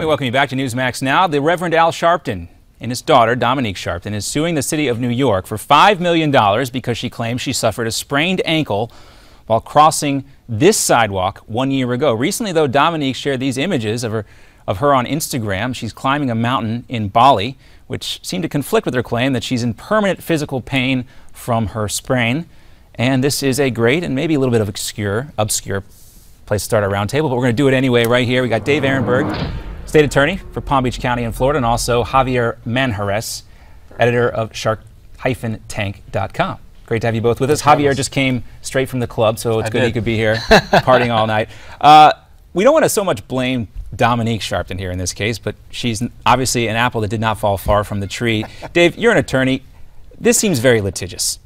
me welcome you back to Newsmax Now. The Reverend Al Sharpton and his daughter, Dominique Sharpton, is suing the city of New York for $5 million because she claims she suffered a sprained ankle while crossing this sidewalk 1 year ago. Recently, though, Dominique shared these images of her on Instagram. She's climbing a mountain in Bali, which seemed to conflict with her claim that she's in permanent physical pain from her sprain. And this is a great and maybe a little bit of obscure place to start our roundtable, but we're going to do it anyway right here. We got Dave Aronberg, State Attorney for Palm Beach County in Florida, and also Javier Manjarres, editor of shark-tank.com. Great to have you both with us. Javier just came straight from the club, so it's good he could be here partying all night. We don't want to so much blame Dominique Sharpton here in this case, but she's obviously an apple that did not fall far from the tree. Dave, you're an attorney. This seems very litigious.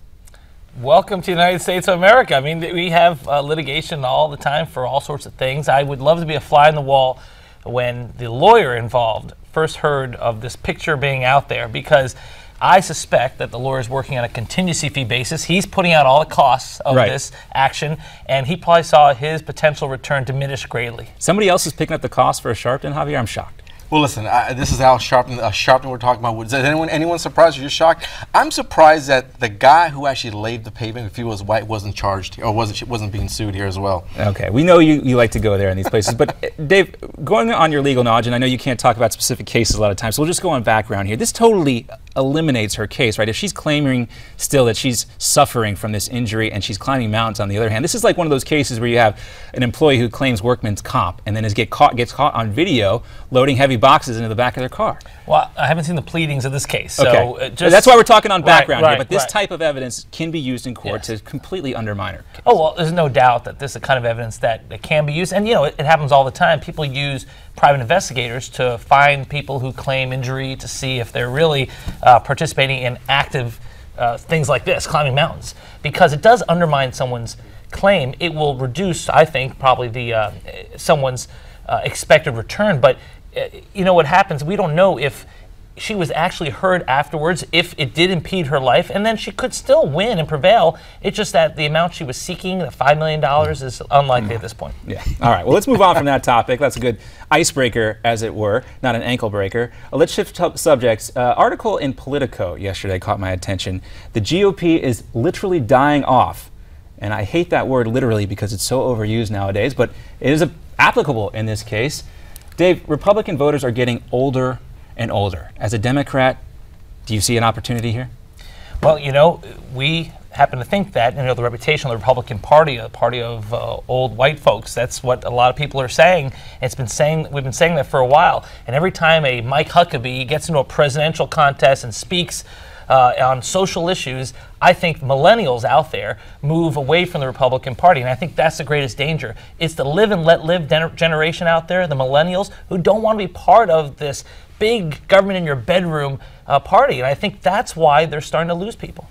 Welcome to the United States of America. I mean, we have litigation all the time for all sorts of things. I would love to be a fly in the wall when the lawyer involved first heard of this picture being out there, because I suspect that the lawyer is working on a contingency fee basis. He's putting out all the costs of this action, and he probably saw his potential return diminish greatly. Somebody else is picking up the cost for a Sharpton, Javier? I'm shocked. Well, listen, this is Al Sharpton, Sharpton we're talking about. Is anyone surprised? You're shocked? I'm surprised that the guy who actually laid the pavement, if he was white, wasn't charged or wasn't being sued here as well. Okay, we know you like to go there in these places, but Dave, going on your legal knowledge, and I know you can't talk about specific cases a lot of times, so we'll just go on background here. This totally eliminates her case, right? If she's claiming still that she's suffering from this injury and she's climbing mountains on the other hand, this is like one of those cases where you have an employee who claims workman's comp and then gets caught on video loading heavy boxes into the back of their car. Well, I haven't seen the pleadings of this case, so okay. That's why we're talking on background here, but this type of evidence can be used in court to completely undermine her case. Oh, well, there's no doubt that this is the kind of evidence that can be used, and you know, it happens all the time. People use private investigators to find people who claim injury to see if they're really participating in active things like this, climbing mountains, because it does undermine someone's claim. It will reduce, I think, probably the someone's expected return, but you know what happens, we don't know if she was actually heard afterwards, if it did impede her life, and then she could still win and prevail. It's just that the amount she was seeking, the $5 million, is unlikely at this point. Yeah. All right. Well, let's move on from that topic. That's a good icebreaker, as it were, not an ankle breaker. Let's shift subjects. Article in Politico yesterday caught my attention. The GOP is literally dying off. And I hate that word literally because it's so overused nowadays, but it is applicable in this case. Dave, Republican voters are getting older and older. As a Democrat, do you see an opportunity here? Well, you know, we happen to think that, you know, the reputation of the Republican Party, a party of old white folks, that's what a lot of people are saying. We've been saying that for a while. And every time a Mike Huckabee gets into a presidential contest and speaks on social issues, I think millennials out there move away from the Republican Party, and I think that's the greatest danger. It's the live and let live generation out there, the millennials, who don't want to be part of this big government in your bedroom party, and I think that's why they're starting to lose people.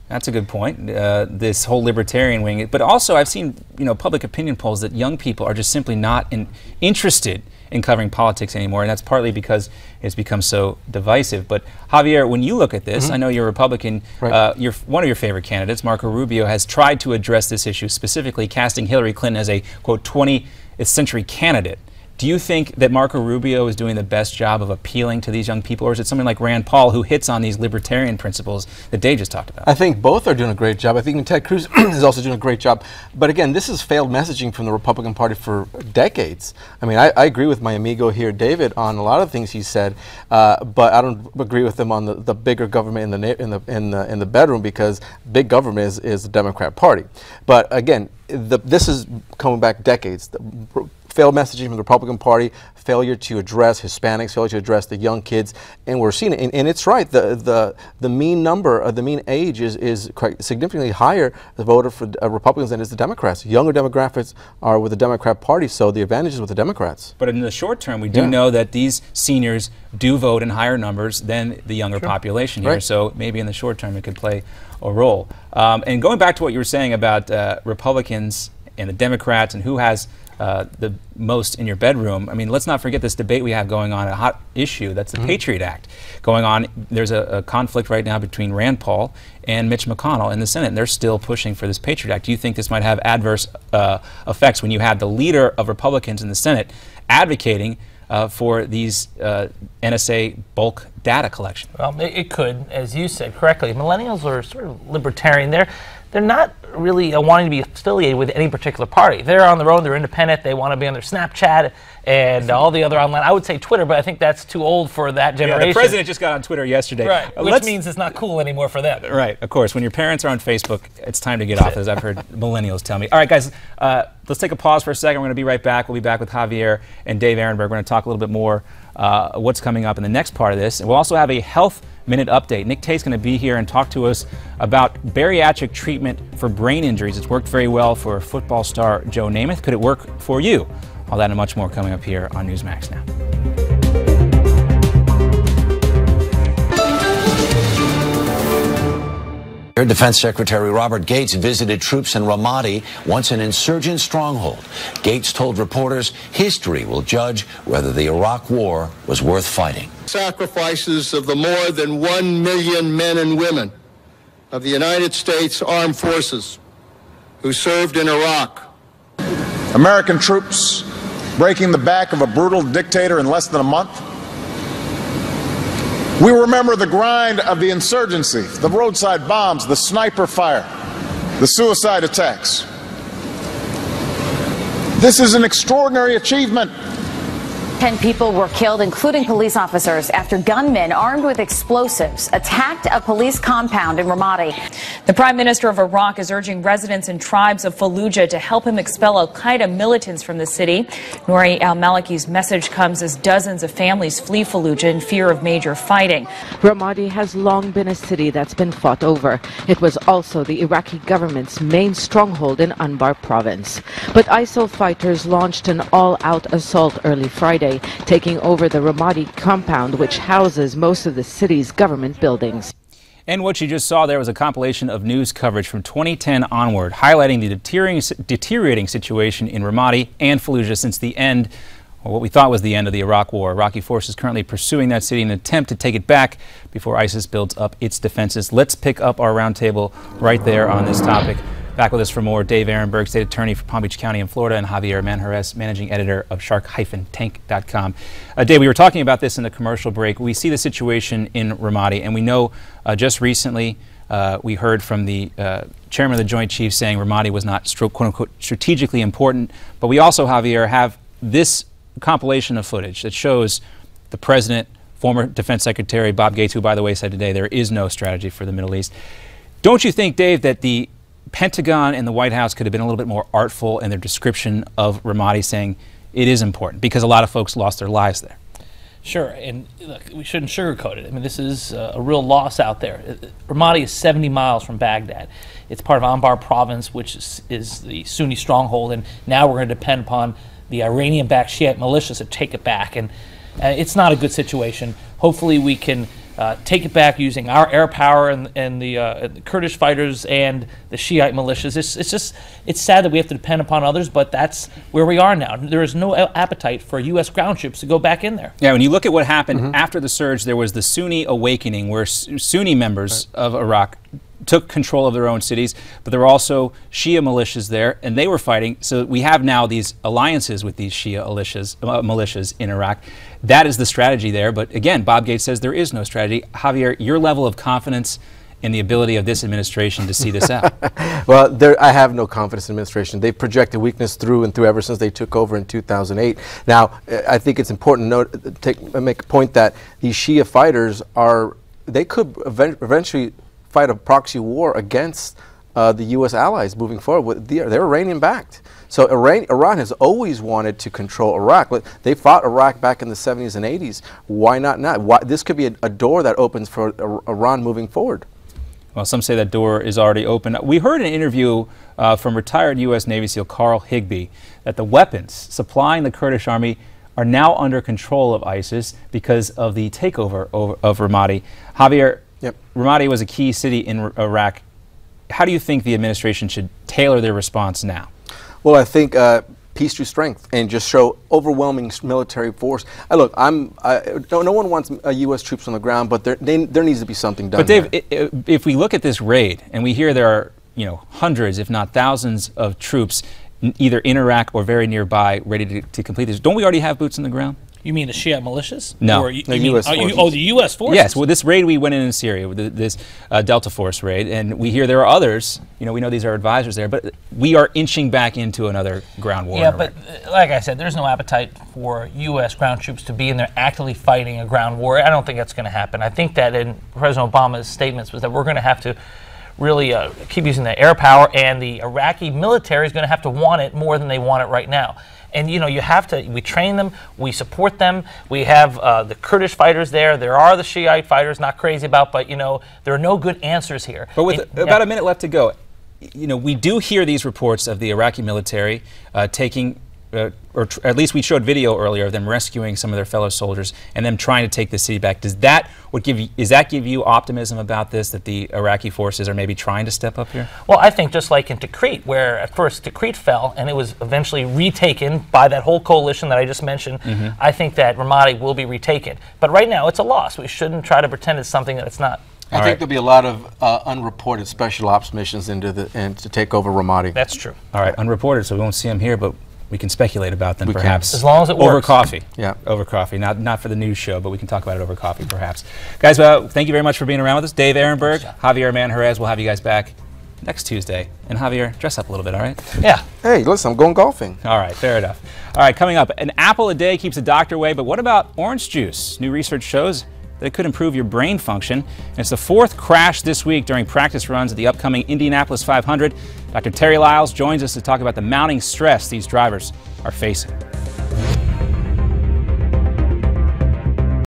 That's a good point, this whole libertarian wing. But also I've seen, you know, public opinion polls that young people are just simply not interested in covering politics anymore, and that's partly because it's become so divisive. But Javier, when you look at this, I know you're a Republican, one of your favorite candidates, Marco Rubio, has tried to address this issue, specifically casting Hillary Clinton as a, quote, 20th century candidate. Do you think that Marco Rubio is doing the best job of appealing to these young people, or is it someone like Rand Paul who hits on these libertarian principles that Dave just talked about? I think both are doing a great job. I think Ted Cruz is also doing a great job. But again, this is failed messaging from the Republican Party for decades. I mean, I agree with my amigo here, David, on a lot of things he said, but I don't agree with him on the bigger government in the bedroom, because big government is the Democrat Party. But again, this is coming back decades. Failed messaging from the Republican Party, failure to address Hispanics, failure to address the young kids, and we're seeing it. And it's right. The mean number, the mean age is quite significantly higher the voter for Republicans than is the Democrats. Younger demographics are with the Democrat Party, so the advantage is with the Democrats. But in the short term, we do know that these seniors do vote in higher numbers than the younger population here. So maybe in the short term, it could play a role. And going back to what you were saying about Republicans and the Democrats and who has the most in your bedroom. I mean, let's not forget this debate we have going on, a hot issue, that's the Patriot Act going on. There's a conflict right now between Rand Paul and Mitch McConnell in the Senate, and they're still pushing for this Patriot Act. Do you think this might have adverse effects when you have the leader of Republicans in the Senate advocating for these NSA bulk data collection? Well, it could, as you said correctly. Millennials are sort of libertarian. They're not really wanting to be affiliated with any particular party. They're on their own. They're independent. They want to be on their Snapchat and all the other online. I would say Twitter, but I think that's too old for that generation. Yeah, the president just got on Twitter yesterday. Right, which means it's not cool anymore for them. Right, of course. When your parents are on Facebook, it's time to get off, as I've heard millennials tell me. All right, guys, let's take a pause for a second. We're going to be right back. We'll be back with Javier and Dave Aronberg. We're going to talk a little bit more what's coming up in the next part of this. And we'll also have a Health Minute update. Nick Tate's going to be here and talk to us about bariatric treatment for brain injuries. It's worked very well for football star Joe Namath. Could it work for you? All that and much more coming up here on Newsmax now. Defense Secretary Robert Gates visited troops in Ramadi, once an insurgent stronghold. Gates told reporters history will judge whether the Iraq War was worth fighting. Sacrifices of the more than 1 million men and women of the United States Armed Forces who served in Iraq. American troops breaking the back of a brutal dictator in less than a month. We remember the grind of the insurgency, the roadside bombs, the sniper fire, the suicide attacks. This is an extraordinary achievement. 10 people were killed, including police officers, after gunmen armed with explosives attacked a police compound in Ramadi. The Prime Minister of Iraq is urging residents and tribes of Fallujah to help him expel al-Qaeda militants from the city. Nouri al-Maliki's message comes as dozens of families flee Fallujah in fear of major fighting. Ramadi has long been a city that's been fought over. It was also the Iraqi government's main stronghold in Anbar province. But ISIL fighters launched an all-out assault early Friday, taking over the Ramadi compound, which houses most of the city's government buildings. And what you just saw there was a compilation of news coverage from 2010 onward, highlighting the deteriorating situation in Ramadi and Fallujah since the end, or what we thought was the end of the Iraq War. Iraqi forces currently pursuing that city in an attempt to take it back before ISIS builds up its defenses. Let's pick up our roundtable right there on this topic. Back with us for more, Dave Aronberg, State Attorney for Palm Beach County in Florida, and Javier Manjarres, Managing Editor of shark-tank.com. Dave, we were talking about this in the commercial break. We see the situation in Ramadi, and we know just recently we heard from the Chairman of the Joint Chiefs saying Ramadi was not, quote-unquote, strategically important. But we also, Javier, have this compilation of footage that shows the President, former Defense Secretary Bob Gates, who, by the way, said today there is no strategy for the Middle East. Don't you think, Dave, that the Pentagon and the White House could have been a little bit more artful in their description of Ramadi, saying it is important because a lot of folks lost their lives there? Sure, and look, we shouldn't sugarcoat it. I mean, this is a real loss out there. Ramadi is 70 miles from Baghdad. It's part of Anbar province, which is the Sunni stronghold, and now we're going to depend upon the Iranian-backed Shiite militias to take it back, and it's not a good situation. Hopefully we can take it back using our air power and the Kurdish fighters and the Shiite militias. It's sad that we have to depend upon others, but that's where we are now. There is no appetite for U.S. ground troops to go back in there. Yeah, when you look at what happened after the surge, there was the Sunni awakening where Sunni members of Iraq took control of their own cities, but there were also Shia militias there, and they were fighting. So we have now these alliances with these Shia militias in Iraq. That is the strategy there. But again, Bob Gates says there is no strategy. Javier, your level of confidence in the ability of this administration to see this out? Well, I have no confidence in administration. They've projected weakness through and through ever since they took over in 2008. Now, I think it's important to make a point that these Shia fighters they could eventually fight a proxy war against the U.S. allies moving forward. They're Iranian-backed. So Iran has always wanted to control Iraq. They fought Iraq back in the 70s and 80s. Why not now? This could be a door that opens for Iran moving forward. Well, some say that door is already open. We heard an interview from retired U.S. Navy SEAL Carl Higbee that the weapons supplying the Kurdish army are now under control of ISIS because of the takeover of Ramadi. Javier, yep. Ramadi was a key city in Iraq. How do you think the administration should tailor their response now? Well, I think peace through strength and just show overwhelming military force. Look, no one wants U.S. troops on the ground, but there needs to be something done. But Dave, if we look at this raid and we hear there are hundreds, if not thousands, of troops either in Iraq or very nearby ready to complete this, don't we already have boots on the ground? You mean the Shia militias? No. Or The U.S. forces. Oh, the U.S. forces? Yes, well, this raid we went in Syria, with this Delta Force raid, and we hear there are others. You know, we know these are advisors there, but we are inching back into another ground war. Yeah, but like I said, there's no appetite for U.S. ground troops to be in there actively fighting a ground war. I don't think that's going to happen. I think that in President Obama's statements was that we're going to have to really keep using the air power, and the Iraqi military is going to have to want it more than they want it right now. And, you know, you have to, we train them, we support them, we have the Kurdish fighters there, there are the Shiite fighters, not crazy about, but, you know, there are no good answers here. But with about a minute left to go, you know, we do hear these reports of the Iraqi military taking, or at least we showed video earlier of them rescuing some of their fellow soldiers and them trying to take the city back. Does that give you optimism about this, that the Iraqi forces are maybe trying to step up here? Well, I think just like in Tikrit, where at first Tikrit fell and it was eventually retaken by that whole coalition that I just mentioned, I think that Ramadi will be retaken. But right now it's a loss. We shouldn't try to pretend it's something that it's not. I think there'll be a lot of unreported special ops missions to take over Ramadi. That's true. All right, unreported, so we won't see them here, but we can speculate about them, perhaps. As long as it works. Over coffee. Yeah. Over coffee. Not for the news show, but we can talk about it over coffee, perhaps. Guys, thank you very much for being around with us. Dave Aronberg, Javier Manjarres, we'll have you guys back next Tuesday. And Javier, dress up a little bit, all right? Yeah. Hey, listen, I'm going golfing. All right, fair enough. All right, coming up, an apple a day keeps the doctor away, but what about orange juice? New research shows that it could improve your brain function. And it's the fourth crash this week during practice runs at the upcoming Indianapolis 500. Dr. Terry Lyles joins us to talk about the mounting stress these drivers are facing.